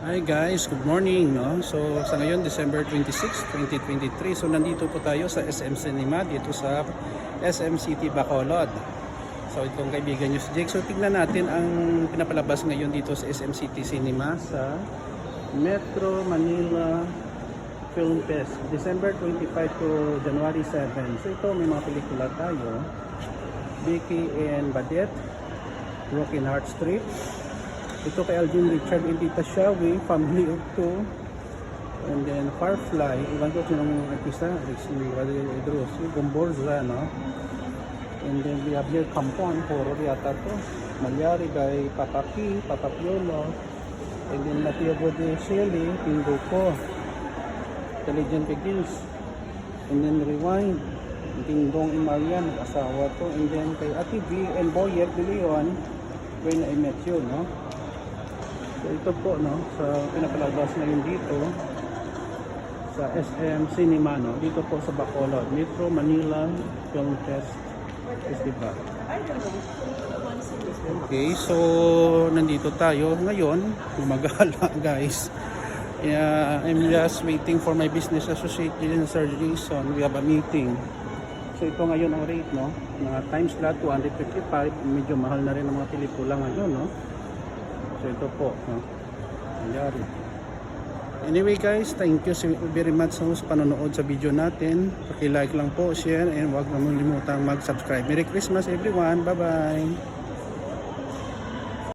Hi guys, good morning, no? So sa ngayon December 26, 2023. So nandito po tayo sa SM Cinema dito sa SM City Bacolod. So itong kaibigan nyo si Jake. So tignan natin ang pinapalabas ngayon dito sa SM City Cinema sa Metro Manila Film Fest, December 25 to January 7. So ito may mga pelikula tayo. Vicky and Badet, Broken Heart Street. Ito kay Alvin Richard and Tita Shawi, Family of Two. And then Firefly, iwan ko sinong artista, si Rodrigo, si Gomborza, no? And then we have here Kampon, horror yata to. Malyari kay Papa P, Papa Piolo. And then Mateo Bode Shelly, Pingo ko. Intelligent Begins. And then Rewind, Dingdong Imarian, asawa to. And then kay Ate V and Boyet De Leon, When I Met You, no? So ito po, no, sa pinapalabas ngayon dito sa SM Cinema, no, dito po sa Bacolod, Metro Manila Film Festival. Okay, so nandito tayo ngayon, gumagala guys. I'm just waiting for my business associate din, Sir Jason. We have a meeting. So ito ngayon ang rate, no, na time slot 255, medyo mahal na rin ang mga pelikula ngayon, no. So ito po, no? Nangyari. Anyway guys, thank you very much sa panonood sa video natin. Paki-like lang po, share, and huwag naman limutang mag-subscribe. Merry Christmas everyone. Bye-bye.